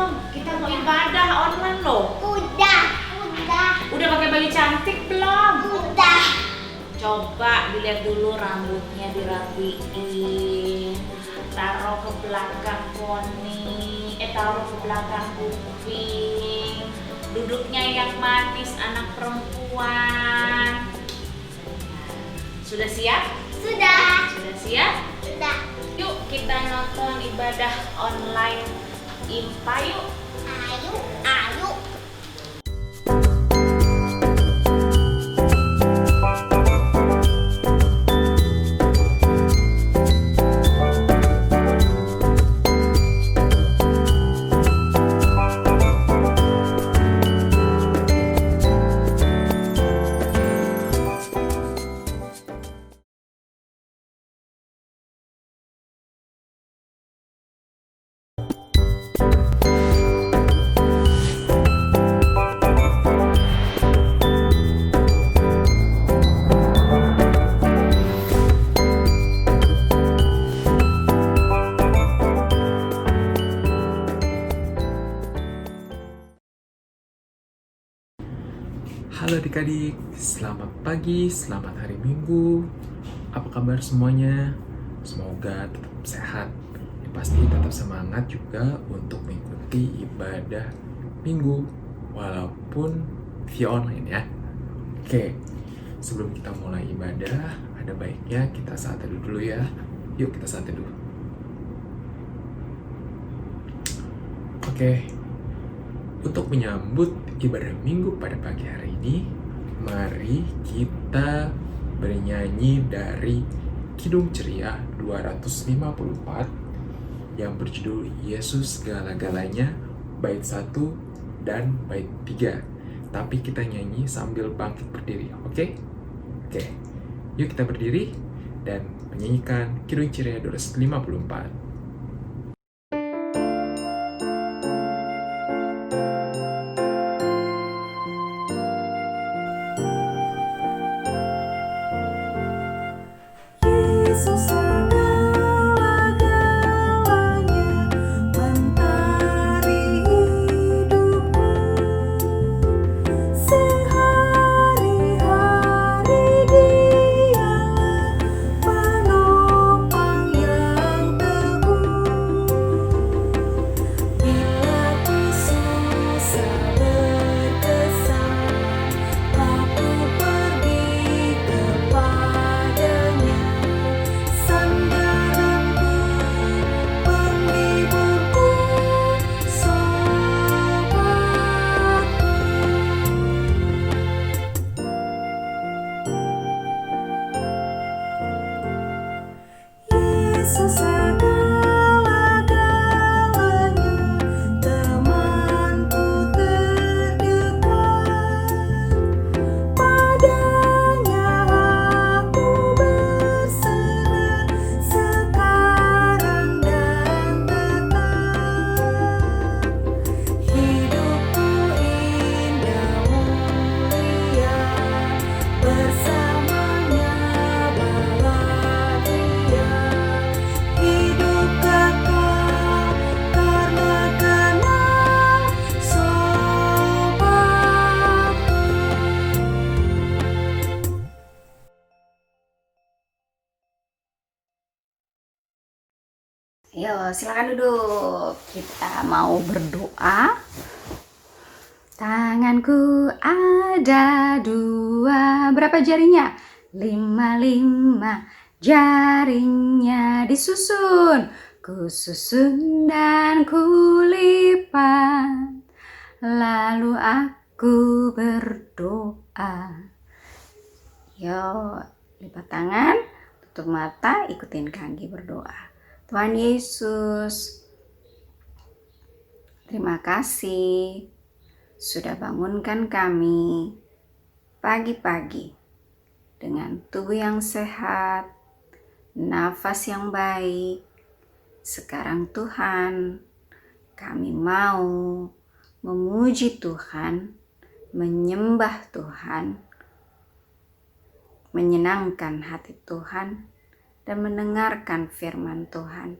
belum? Kita mau ibadah online loh. Udah. Udah pakai baju cantik belum? Udah. Coba dilihat dulu rambutnya dirapiin. Taruh ke belakang poni. Taruh ke belakang kuping. Duduknya yang manis anak perempuan. Sudah siap? Sudah. Sudah siap? Sudah. Yuk kita nonton ibadah online IMPA yuk. Ayo. Ayo. Halo adik-adik, selamat pagi, selamat hari Minggu. Apa kabar semuanya? Semoga tetap sehat. Yang pasti tetap semangat juga untuk mengikuti ibadah Minggu, walaupun via online ya. Oke, sebelum kita mulai ibadah, ada baiknya kita saat teduh dulu ya. Yuk kita saat teduh. Oke, untuk menyambut ibadah Minggu pada pagi hari ini, mari kita bernyanyi dari Kidung Ceria 254 yang berjudul Yesus Segala-galanya, bait 1 dan bait 3. Tapi kita nyanyi sambil bangkit berdiri, oke? Oke, yuk kita berdiri dan menyanyikan Kidung Ceria 254. Ayo, silakan duduk. Kita mau berdoa. Tanganku ada 2. Berapa jarinya? 5 jaringnya disusun. Ku susun dan ku lipat. Lalu aku berdoa. Yo, lipat tangan, tutup mata, ikutin Kanggi berdoa. Tuhan Yesus, terima kasih sudah bangunkan kami pagi-pagi dengan tubuh yang sehat, nafas yang baik. Sekarang Tuhan, kami mau memuji Tuhan, menyembah Tuhan, menyenangkan hati Tuhan, dan mendengarkan firman Tuhan.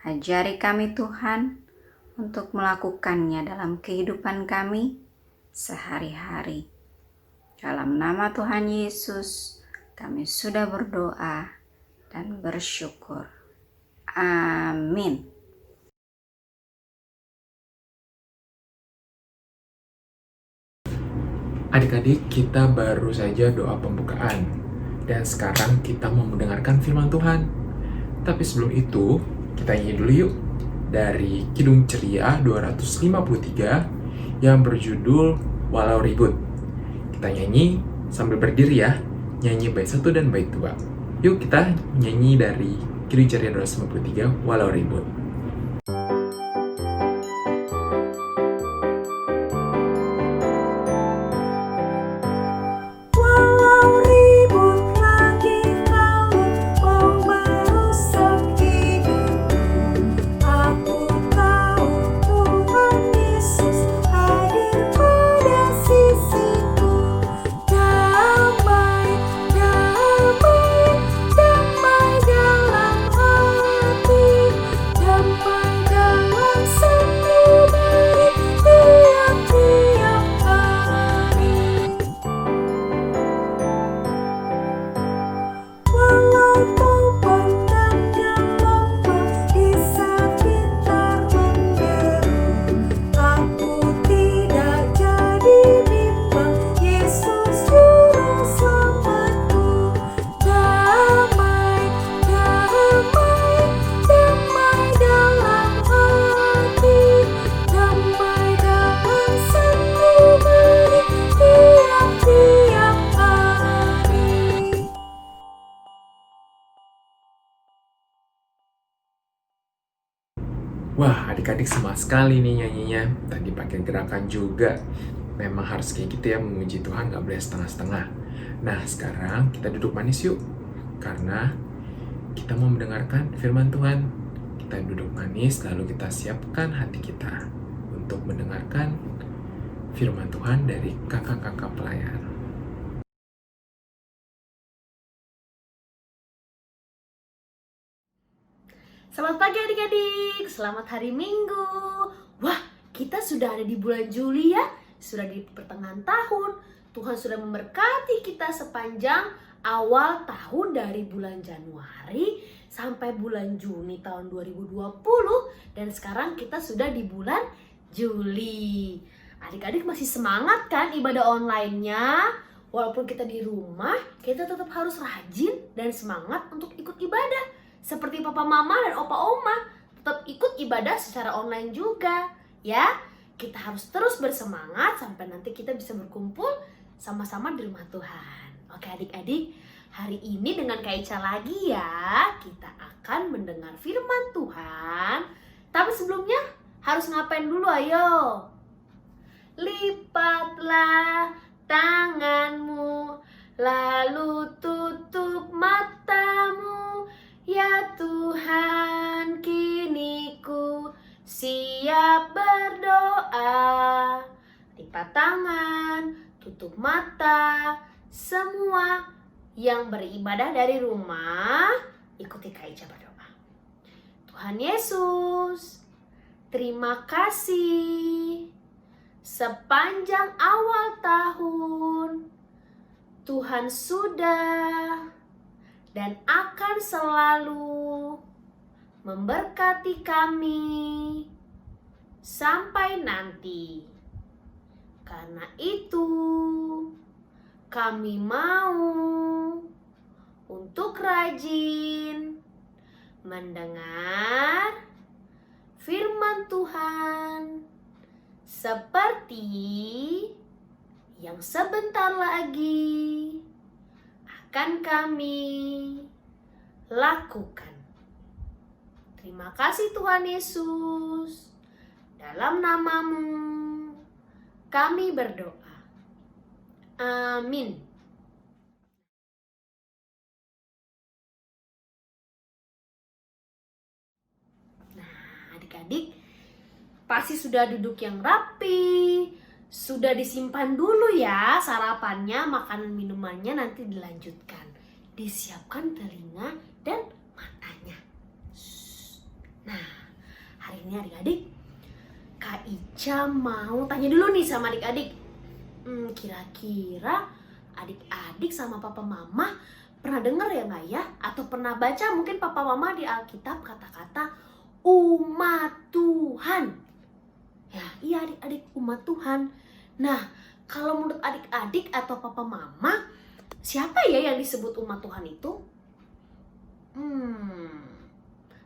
Ajari kami Tuhan untuk melakukannya dalam kehidupan kami sehari-hari. Dalam nama Tuhan Yesus, kami sudah berdoa dan bersyukur. Amin. Adik-adik, kita baru saja doa pembukaan. Dan sekarang kita mau mendengarkan firman Tuhan. Tapi sebelum itu, kita nyanyi dulu yuk. Dari Kidung Ceria 253 yang berjudul Walau Ribut. Kita nyanyi sambil berdiri ya. Nyanyi bait 1 dan bait 2. Yuk kita nyanyi dari Kidung Ceria 253 Walau Ribut. Wah, adik-adik semangat sekali nih nyanyinya. Tadi pakai gerakan juga. Memang harus kayak gitu ya, memuji Tuhan, gak boleh setengah-setengah. Nah, sekarang kita duduk manis yuk. Karena kita mau mendengarkan firman Tuhan. Kita duduk manis, lalu kita siapkan hati kita untuk mendengarkan firman Tuhan dari kakak-kakak pelayan. Selamat pagi adik-adik, selamat hari Minggu. Wah, kita sudah ada di bulan Juli ya, sudah di pertengahan tahun. Tuhan sudah memberkati kita sepanjang awal tahun dari bulan Januari sampai bulan Juni tahun 2020. Dan sekarang kita sudah di bulan Juli. Adik-adik masih semangat kan ibadah online-nya? Walaupun kita di rumah, kita tetap harus rajin dan semangat untuk ikut ibadah. Seperti papa mama dan opa oma, tetap ikut ibadah secara online juga, ya. Kita harus terus bersemangat sampai nanti kita bisa berkumpul sama-sama di rumah Tuhan. Oke adik-adik, hari ini dengan Kak Ica lagi ya, kita akan mendengar firman Tuhan. Tapi sebelumnya harus ngapain dulu ayo? Lipatlah tanganmu, lalu tutup matamu. Ya Tuhan, kini ku siap berdoa. Lipat tangan, tutup mata. Semua yang beribadah dari rumah, ikuti Kak Ica berdoa. Tuhan Yesus, terima kasih. Sepanjang awal tahun, Tuhan sudah dan akan selalu memberkati kami sampai nanti. Karena itu, kami mau untuk rajin mendengar firman Tuhan seperti yang sebentar lagi akan kami lakukan. Terima kasih Tuhan Yesus. Dalam namamu kami berdoa. Amin. Nah, adik-adik pasti sudah duduk yang rapi. Sudah disimpan dulu ya sarapannya, makanan minumannya nanti dilanjutkan. Disiapkan telinga dan matanya. Nah, hari ini adik-adik Aca mau tanya dulu nih sama adik-adik. Kira-kira adik-adik sama papa mama pernah dengar ya nggak ya? Atau pernah baca mungkin papa mama di Alkitab kata-kata umat Tuhan. Ya, iya adik-adik, umat Tuhan. Nah, kalau menurut adik-adik atau papa mama, siapa ya yang disebut umat Tuhan itu?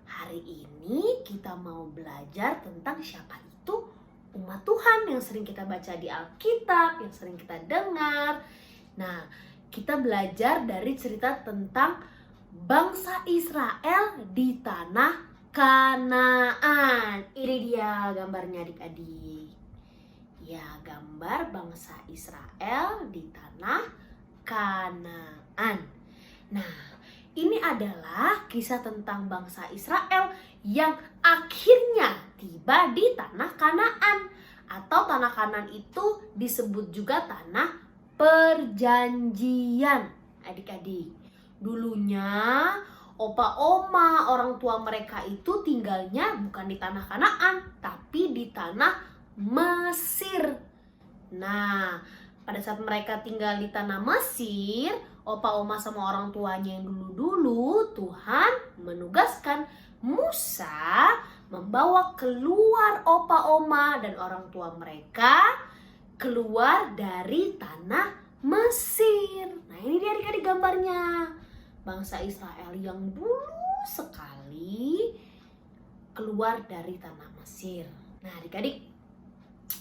Hari ini kita mau belajar tentang siapa itu umat Tuhan yang sering kita baca di Alkitab, yang sering kita dengar. Nah, kita belajar dari cerita tentang bangsa Israel di tanah Kanaan. Ini dia gambarnya adik-adik. Ya, gambar bangsa Israel di tanah Kanaan. Nah, ini adalah kisah tentang bangsa Israel yang akhirnya tiba di tanah Kanaan. Atau tanah Kanaan itu disebut juga tanah perjanjian. Adik-adik, dulunya opa oma orang tua mereka itu tinggalnya bukan di tanah Kanaan, tapi di tanah Mesir. Nah, pada saat mereka tinggal di tanah Mesir, opa oma sama orang tuanya yang dulu-dulu, Tuhan menugaskan Musa membawa keluar opa oma dan orang tua mereka keluar dari tanah Mesir. Nah, ini dia adik-adik gambarnya. Bangsa Israel yang dulu sekali keluar dari tanah Mesir. Nah, adik-adik,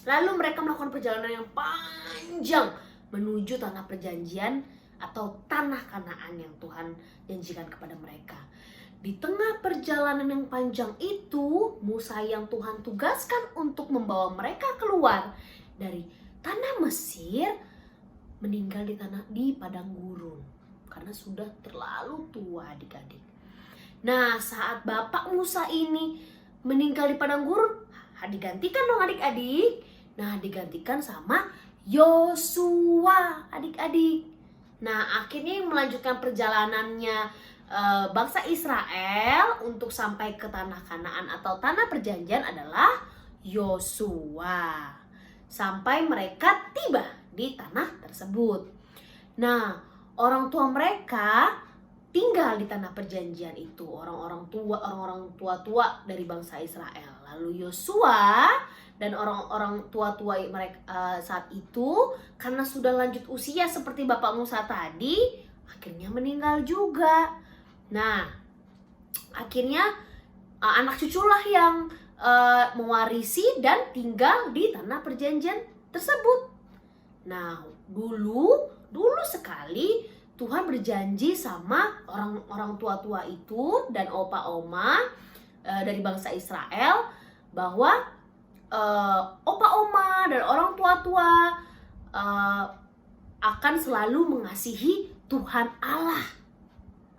lalu mereka melakukan perjalanan yang panjang menuju tanah perjanjian atau tanah Kanaan yang Tuhan janjikan kepada mereka. Di tengah perjalanan yang panjang itu, Musa yang Tuhan tugaskan untuk membawa mereka keluar dari tanah Mesir meninggal di padang gurun karena sudah terlalu tua adik-adik. Nah, saat bapak Musa ini meninggal di padang gurun, digantikan dong adik-adik. Nah, digantikan sama Yosua adik-adik. Nah, akhirnya yang melanjutkan perjalanannya bangsa Israel untuk sampai ke tanah Kanaan atau tanah perjanjian adalah Yosua. Sampai mereka tiba di tanah tersebut. Nah, orang tua mereka tinggal di tanah perjanjian itu, orang-orang tua dari bangsa Israel. Lalu Yosua dan orang-orang tua mereka saat itu karena sudah lanjut usia seperti bapak Musa tadi, akhirnya meninggal juga. Nah, akhirnya anak cuculah yang mewarisi dan tinggal di tanah perjanjian tersebut. Nah, dulu sekali Tuhan berjanji sama orang tua itu dan opa oma dari bangsa Israel bahwa opa oma dan orang tua akan selalu mengasihi Tuhan Allah.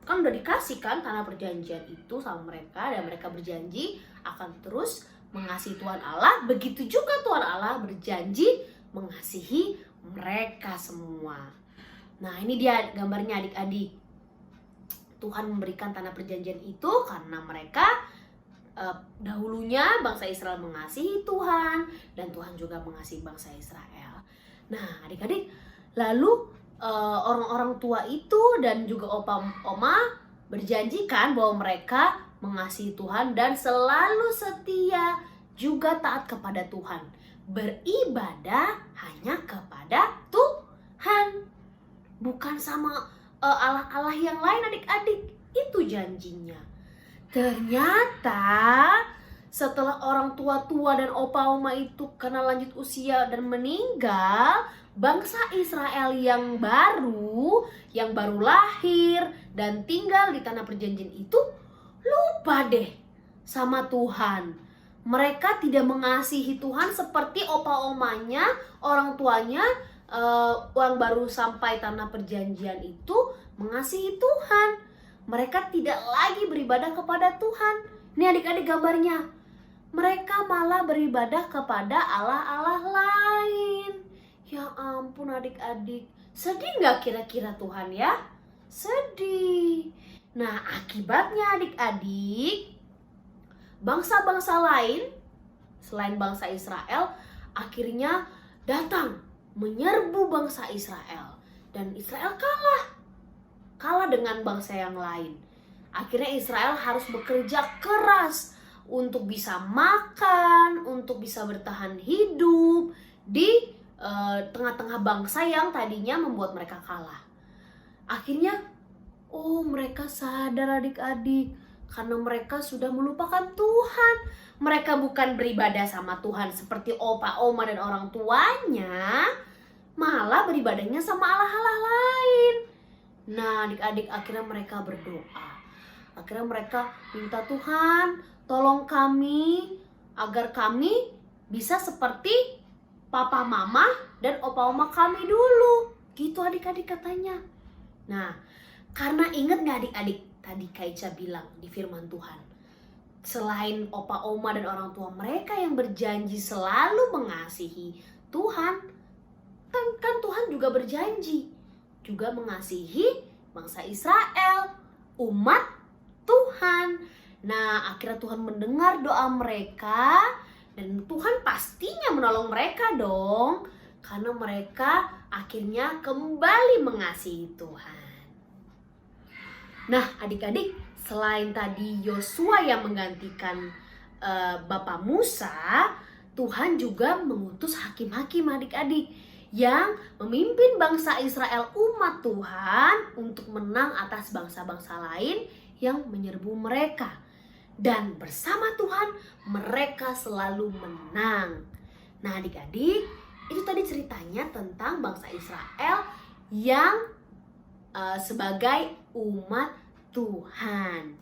Kan udah dikasih kan tanah perjanjian itu sama mereka, dan mereka berjanji akan terus mengasihi Tuhan Allah. Begitu juga Tuhan Allah berjanji mengasihi mereka semua. Nah, ini dia gambarnya adik-adik. Tuhan memberikan tanah perjanjian itu karena mereka dahulunya bangsa Israel mengasihi Tuhan, dan Tuhan juga mengasihi bangsa Israel. Nah, adik-adik, lalu orang-orang tua itu dan juga opa oma berjanjikan bahwa mereka mengasihi Tuhan dan selalu setia juga taat kepada Tuhan, beribadah hanya kepada Tuhan, bukan sama Allah-Allah yang lain adik-adik. Itu janjinya. Ternyata setelah orang tua dan opa oma itu karena lanjut usia dan meninggal, bangsa Israel yang baru lahir dan tinggal di tanah perjanjian itu lupa deh sama Tuhan. Mereka tidak mengasihi Tuhan seperti opa omanya, orang tuanya yang baru sampai tanah perjanjian itu mengasihi Tuhan. Mereka tidak lagi beribadah kepada Tuhan. Ini adik-adik gambarnya. Mereka malah beribadah kepada Allah-Allah lain. Ya ampun adik-adik, sedih nggak kira-kira Tuhan ya? Sedih. Nah, akibatnya adik-adik, bangsa-bangsa lain selain bangsa Israel akhirnya datang menyerbu bangsa Israel. Dan Israel kalah dengan bangsa yang lain. Akhirnya Israel harus bekerja keras untuk bisa makan, untuk bisa bertahan hidup di tengah-tengah bangsa yang tadinya membuat mereka kalah. Akhirnya, mereka sadar adik-adik, karena mereka sudah melupakan Tuhan. Mereka bukan beribadah sama Tuhan seperti opa, oma, dan orang tuanya, malah beribadahnya sama Allah-Allah lain. Nah, adik-adik, akhirnya mereka berdoa. Akhirnya mereka minta, Tuhan, tolong kami agar kami bisa seperti papa, mama, dan opa, oma kami dulu. Gitu adik-adik katanya. Nah, karena ingat gak adik-adik, tadi Kak Ica bilang di firman Tuhan, selain opa, oma, dan orang tua mereka yang berjanji selalu mengasihi Tuhan, kan Tuhan juga berjanji juga mengasihi bangsa Israel, umat Tuhan. Nah, akhirnya Tuhan mendengar doa mereka, dan Tuhan pastinya menolong mereka dong, karena mereka akhirnya kembali mengasihi Tuhan. Nah, adik-adik, selain tadi Yosua yang menggantikan Bapak Musa, Tuhan juga mengutus hakim-hakim adik-adik yang memimpin bangsa Israel, umat Tuhan, untuk menang atas bangsa-bangsa lain yang menyerbu mereka. Dan bersama Tuhan mereka selalu menang. Nah adik-adik, itu tadi ceritanya tentang bangsa Israel yang sebagai umat Tuhan.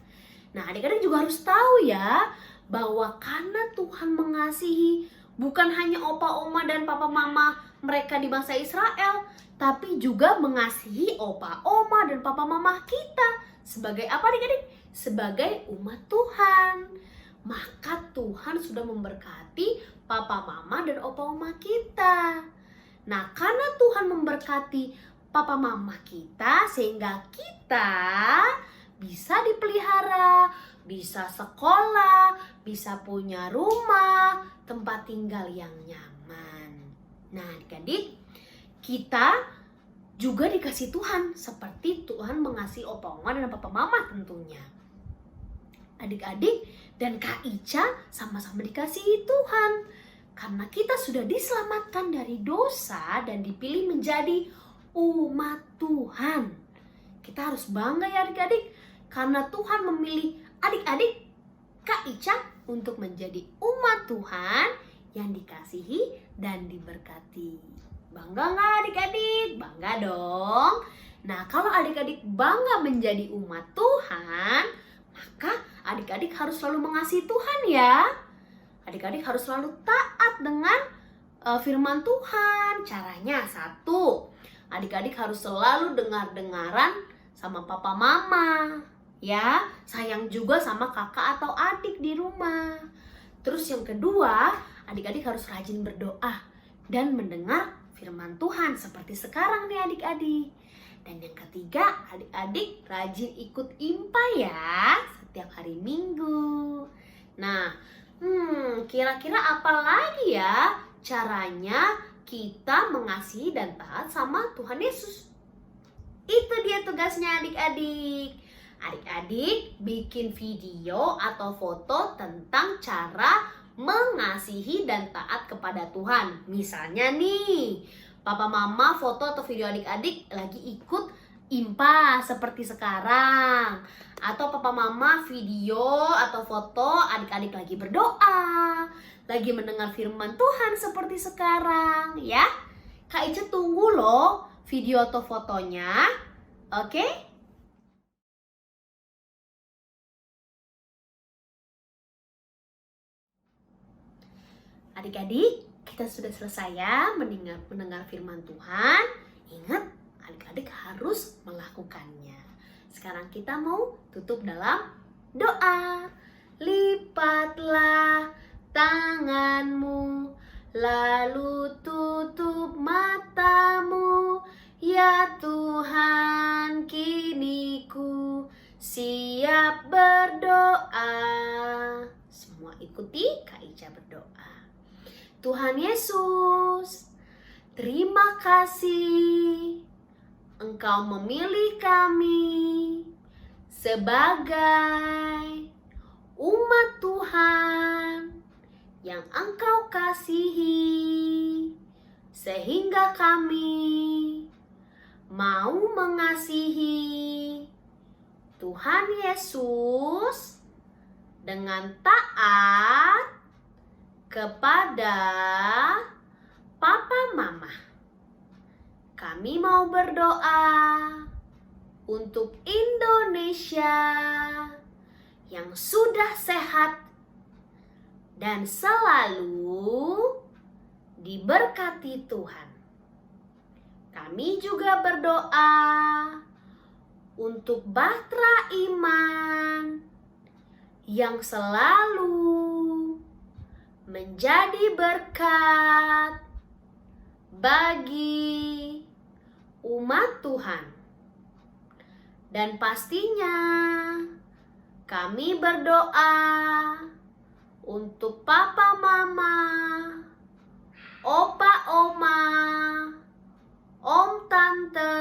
Nah adik-adik juga harus tahu ya, bahwa karena Tuhan mengasihi bukan hanya opa, oma, dan papa, mama mereka di bangsa Israel, tapi juga mengasihi opa, oma, dan papa, mama kita. Sebagai apa adik-adik? Sebagai umat Tuhan. Maka Tuhan sudah memberkati papa, mama, dan opa, oma kita. Nah karena Tuhan memberkati papa, mama kita, sehingga kita bisa dipelihara, bisa sekolah, bisa punya rumah, tempat tinggal yang nyaman. Nah adik-adik, kita juga dikasih Tuhan seperti Tuhan mengasihi opa, oma, dan papa, mama tentunya. Adik-adik dan Kak Ica sama-sama dikasihi Tuhan, karena kita sudah diselamatkan dari dosa dan dipilih menjadi umat Tuhan. Kita harus bangga ya adik-adik, karena Tuhan memilih adik-adik Kak Ica untuk menjadi umat Tuhan yang dikasihi dan diberkati. Bangga nggak adik-adik? Bangga dong. Nah kalau adik-adik bangga menjadi umat Tuhan, maka adik-adik harus selalu mengasihi Tuhan ya. Adik-adik harus selalu taat dengan firman Tuhan. Caranya satu, adik-adik harus selalu dengar-dengaran sama papa mama. Ya, sayang juga sama kakak atau adik di rumah. Terus yang kedua, adik-adik harus rajin berdoa dan mendengar firman Tuhan seperti sekarang nih adik-adik. Dan yang ketiga, adik-adik rajin ikut IMPA ya setiap hari Minggu. Nah, kira-kira apa lagi ya caranya kita mengasihi dan taat sama Tuhan Yesus? Itu dia tugasnya adik-adik. Adik-adik bikin video atau foto tentang cara mengasihi dan taat kepada Tuhan. Misalnya nih, papa mama foto atau video adik-adik lagi ikut IMPA seperti sekarang. Atau papa mama video atau foto adik-adik lagi berdoa, lagi mendengar firman Tuhan seperti sekarang ya. Kak Ica tunggu loh video atau fotonya. Oke? Adik-adik, kita sudah selesai ya mendengar firman Tuhan. Ingat, adik-adik harus melakukannya. Sekarang kita mau tutup dalam doa. Lipatlah tanganmu, lalu tutup matamu. Ya Tuhan, kini ku siap berdoa. Semua ikuti Kak Ica berdoa. Tuhan Yesus, terima kasih Engkau memilih kami sebagai umat Tuhan yang Engkau kasihi, sehingga kami mau mengasihi Tuhan Yesus dengan taat kepada Papa Mama. Kami mau berdoa untuk Indonesia yang sudah sehat dan selalu diberkati Tuhan. Kami juga berdoa untuk bahtera iman yang selalu menjadi berkat bagi umat Tuhan. Dan pastinya kami berdoa untuk Papa Mama, Opa Oma, Om Tante,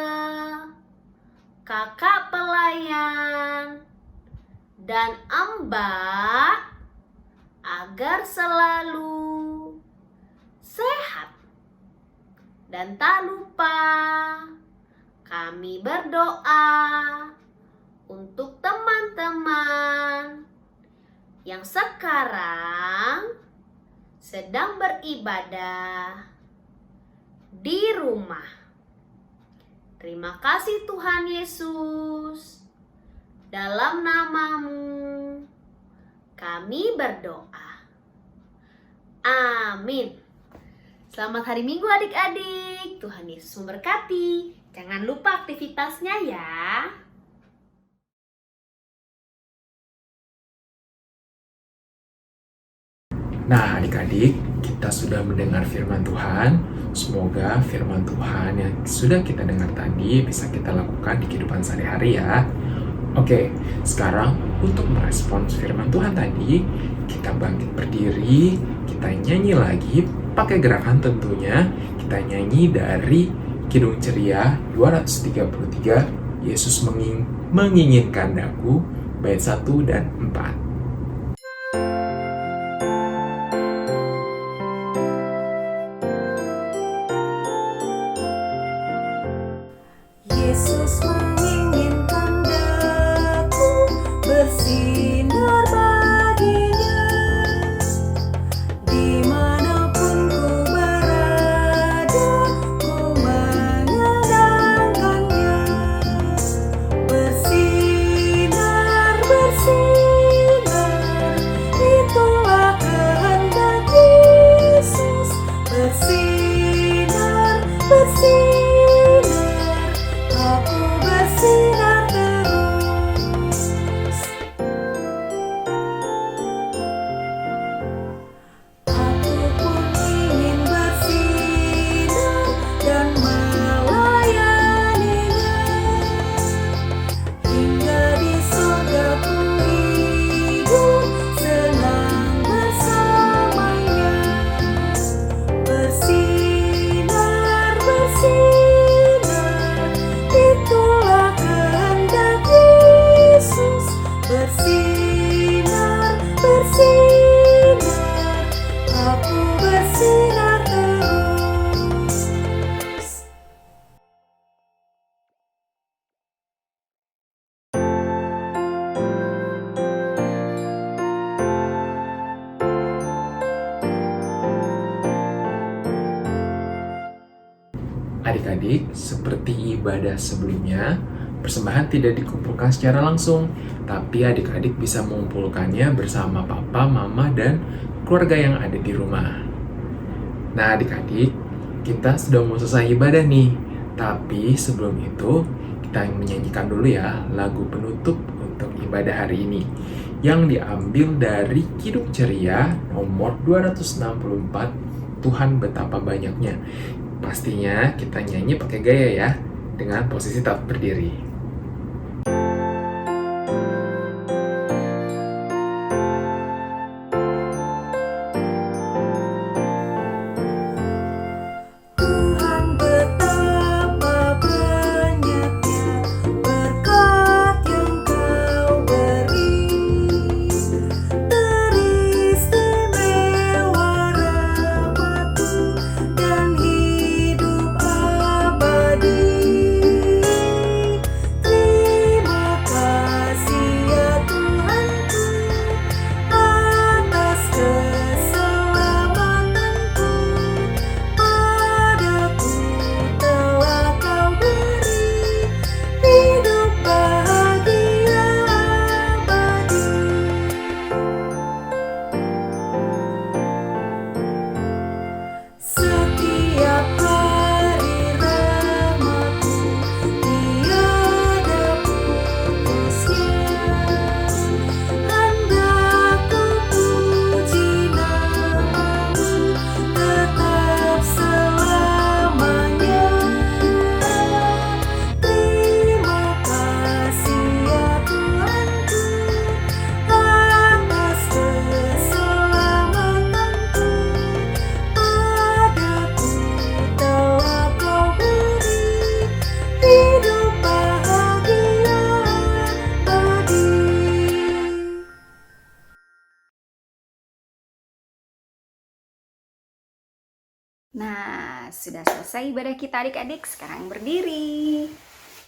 Kakak Pelayan, dan Mbak agar selalu sehat. Dan tak lupa kami berdoa untuk teman-teman yang sekarang sedang beribadah di rumah. Terima kasih Tuhan Yesus. Dalam nama-Mu kami berdoa. Amin. Selamat hari Minggu adik-adik. Tuhan Yesus memberkati. Jangan lupa aktivitasnya ya. Nah, adik-adik, kita sudah mendengar firman Tuhan. Semoga firman Tuhan yang sudah kita dengar tadi bisa kita lakukan di kehidupan sehari-hari ya. Oke, sekarang untuk merespons firman Tuhan tadi, kita bangkit berdiri, kita nyanyi lagi pakai gerakan tentunya. Kita nyanyi dari Kidung Ceria 233, Yesus menginginkan daku, bait 1 dan 4. Yesus menginginkan daku bersinar baginya, dimanapun ku berada, ku menyenangkannya. Bersinar, bersinar, itulah kehendak Yesus. Bersinar, bersinar, aku bersinar terus. Aku pun ingin bersinar dan melayaninya, hingga di surga ku hidup senang bersamanya. Bersinar, bersinar, itulah kehendak Yesus. Bersinar, bersinar, aku bersinar terus. Adik-adik, seperti ibadah sebelumnya, persembahan tidak dikumpulkan secara langsung, tapi adik-adik bisa mengumpulkannya bersama papa, mama, dan keluarga yang ada di rumah. Nah, adik-adik, kita sudah mau selesai ibadah nih. Tapi sebelum itu, kita menyanyikan dulu ya lagu penutup untuk ibadah hari ini, yang diambil dari Kidung Ceria nomor 264, Tuhan Betapa Banyaknya. Pastinya kita nyanyi pakai gaya ya, dengan posisi tetap berdiri. Nah, sudah selesai ibadah kita adik-adik, sekarang berdiri.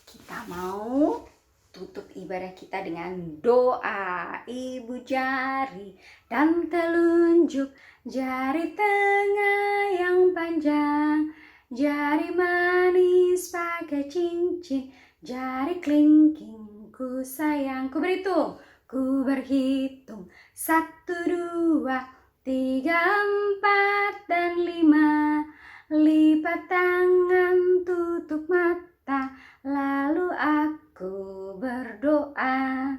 Kita mau tutup ibadah kita dengan doa. Ibu jari dan telunjuk, jari tengah yang panjang, jari manis pakai cincin, jari kelingking ku sayang. Ku berhitung, ku berhitung 1, 2, 3, 4, dan 5. Lipat tangan, tutup mata, lalu aku berdoa.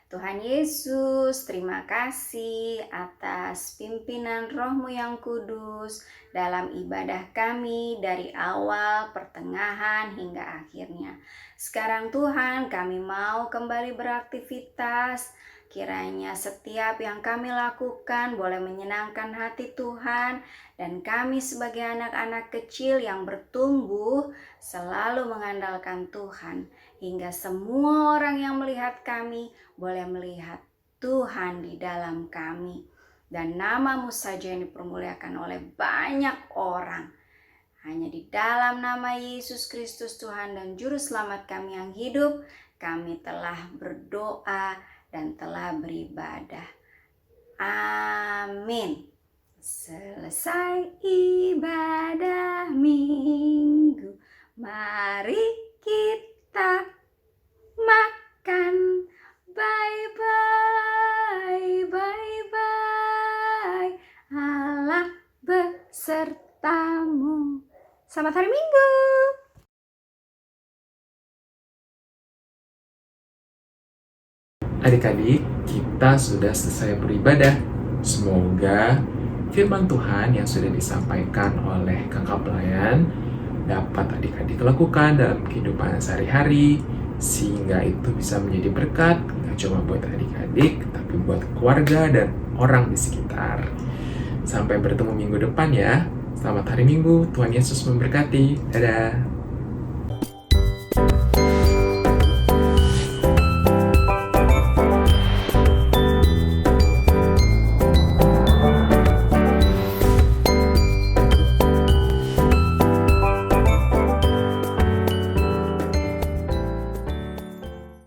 Tuhan Yesus, terima kasih atas pimpinan Roh-Mu yang kudus dalam ibadah kami dari awal, pertengahan, hingga akhirnya. Sekarang Tuhan, kami mau kembali beraktivitas. Kiranya setiap yang kami lakukan boleh menyenangkan hati Tuhan, dan kami sebagai anak-anak kecil yang bertumbuh selalu mengandalkan Tuhan, hingga semua orang yang melihat kami boleh melihat Tuhan di dalam kami, dan nama-Mu saja yang dipermuliakan oleh banyak orang. Hanya di dalam nama Yesus Kristus Tuhan dan Juru Selamat kami yang hidup, kami telah berdoa dan telah beribadah. Amin. Selesai ibadah minggu, mari kita makan. Bye-bye, bye-bye. Allah besertamu. Selamat hari Minggu. Adik-adik, kita sudah selesai beribadah. Semoga firman Tuhan yang sudah disampaikan oleh kakak pelayan dapat adik-adik lakukan dalam kehidupan sehari-hari, sehingga itu bisa menjadi berkat, gak cuma buat adik-adik, tapi buat keluarga dan orang di sekitar. Sampai bertemu minggu depan ya. Selamat hari Minggu, Tuhan Yesus memberkati. Dadah.